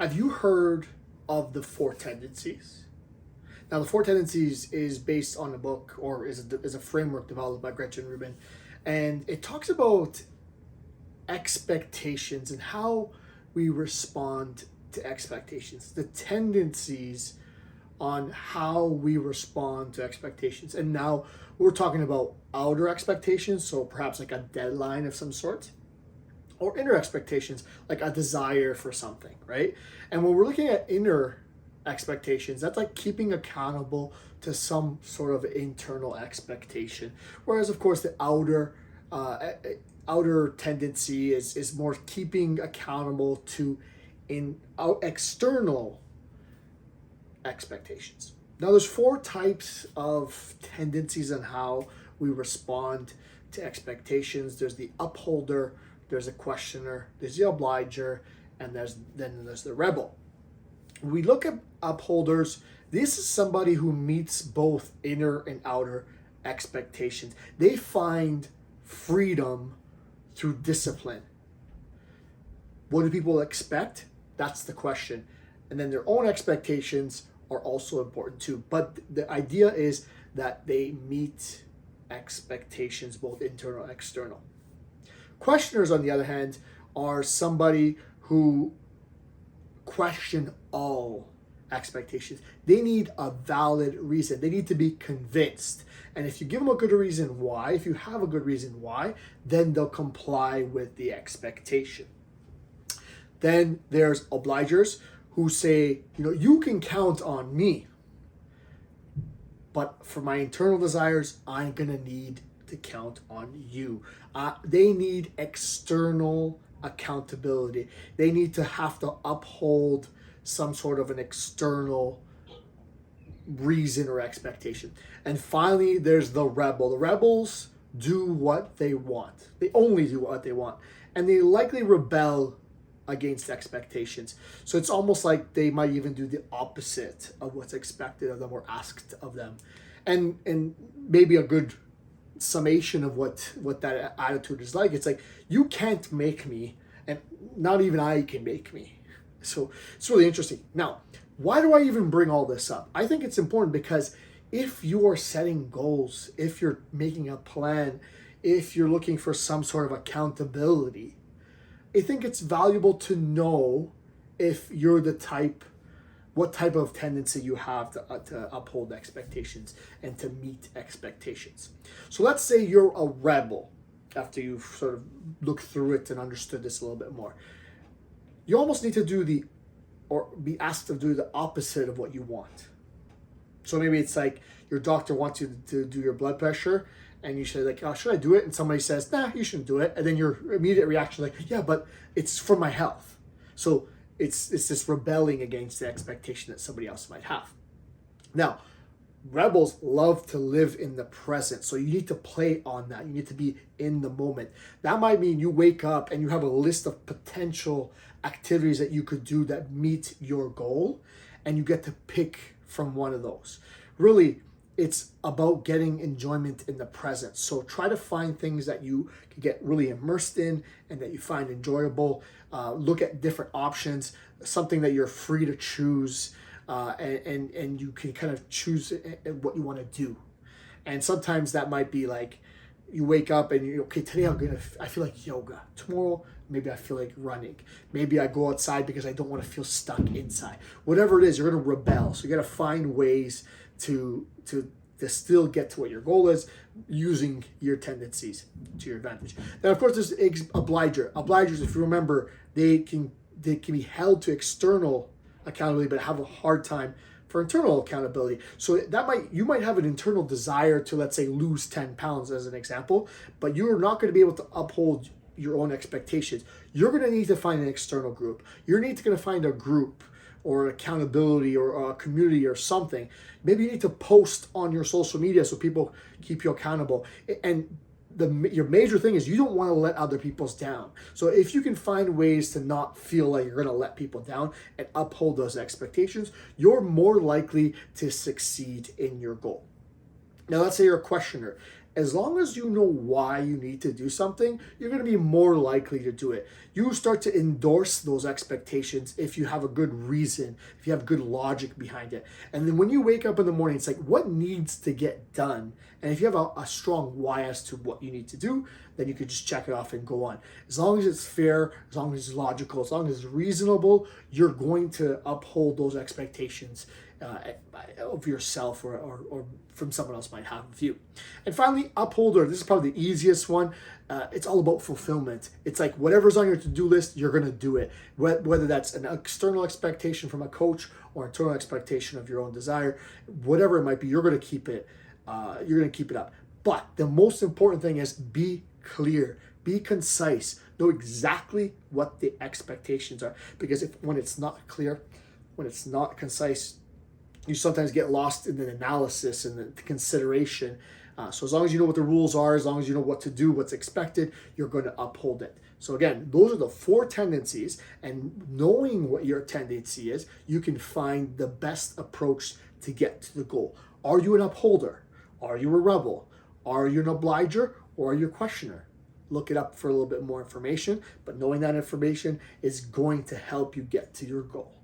Have you heard of the Four Tendencies? Now, the Four Tendencies is based on a book, or is a framework developed by Gretchen Rubin, and it talks about expectations and how we respond to expectations, the tendencies on how we respond to expectations. And now we're talking about outer expectations, so perhaps like a deadline of some sort, or inner expectations, like a desire for something, right? And when we're looking at inner expectations, that's like keeping accountable to some sort of internal expectation. Whereas, of course, the outer tendency is more keeping accountable to external expectations. Now, there's four types of tendencies on how we respond to expectations. There's the upholder, there's a questioner, there's the obliger, and there's the rebel. When we look at upholders, this is somebody who meets both inner and outer expectations. They find freedom through discipline. What do people expect? That's the question. And then their own expectations are also important too. But the idea is that they meet expectations, both internal and external. Questioners, on the other hand, are somebody who question all expectations. They need a valid reason. They need to be convinced. And if you give them a good reason why, if you have a good reason why, then they'll comply with the expectation. Then there's obligers who say, you can count on me, but for my internal desires, I'm going to need to count on you. They need external accountability. They need to have to uphold some sort of an external reason or expectation. And finally, there's the rebel. The rebels do what they want. They only do what they want. And they likely rebel against expectations. So it's almost like they might even do the opposite of what's expected of them or asked of them. And maybe a good summation of what that attitude is like, it's like, you can't make me, and not even I can make me. So it's really interesting. Now, why do I even bring all this up? I think it's important because if you are setting goals, if you're making a plan, if you're looking for some sort of accountability, I think it's valuable to know if you're what type of tendency you have to uphold expectations and to meet expectations. So let's say you're a rebel after you've sort of looked through it and understood this a little bit more. You almost need to be asked to do the opposite of what you want. So maybe it's like your doctor wants you to do your blood pressure, and you say like, oh, should I do it? And somebody says, nah, you shouldn't do it. And then your immediate reaction like, yeah, but it's for my health. So it's this rebelling against the expectation that somebody else might have. Now, rebels love to live in the present. So you need to play on that. You need to be in the moment. That might mean you wake up and you have a list of potential activities that you could do that meet your goal, and you get to pick from one of those. Really, it's about getting enjoyment in the present. So try to find things that you can get really immersed in and that you find enjoyable. Look at different options, something that you're free to choose, and you can kind of choose what you want to do. And sometimes that might be like you wake up and you're okay, today I feel like yoga. Tomorrow, maybe I feel like running. Maybe I go outside because I don't want to feel stuck inside. Whatever it is, you're going to rebel. So you got to find ways to still get to what your goal is using your tendencies to your advantage. Then, of course, there's obliger. Obligers, if you remember, they can be held to external accountability, but have a hard time for internal accountability. So you might have an internal desire to, let's say, lose 10 pounds as an example, but you're not going to be able to uphold your own expectations. You're going to need to find an external group. You're going to find a group or accountability or a community or something. Maybe you need to post on your social media so people keep you accountable. And your major thing is you don't want to let other people's down. So if you can find ways to not feel like you're going to let people down and uphold those expectations, you're more likely to succeed in your goal. Now, let's say you're a questioner. As long as you know why you need to do something, you're going to be more likely to do it. You start to endorse those expectations if you have a good reason, if you have good logic behind it. And then when you wake up in the morning, it's like, what needs to get done? And if you have a strong why as to what you need to do, then you could just check it off and go on. As long as it's fair, as long as it's logical, as long as it's reasonable, you're going to uphold those expectations of yourself or from someone else might have of you. And finally, upholder. This is probably the easiest one. It's all about fulfillment. It's like whatever's on your to-do list, you're going to do it. Whether that's an external expectation from a coach or internal expectation of your own desire, whatever it might be, you're going to keep it. You're going to keep it up. But the most important thing is be clear, be concise, know exactly what the expectations are. Because when it's not clear, when it's not concise, you sometimes get lost in the analysis and the consideration. So as long as you know what the rules are, as long as you know what to do, what's expected, you're going to uphold it. So again, those are the 4 tendencies, and knowing what your tendency is, you can find the best approach to get to the goal. Are you an upholder? Are you a rebel? Are you an obliger? Or are you a questioner? Look it up for a little bit more information, but knowing that information is going to help you get to your goal.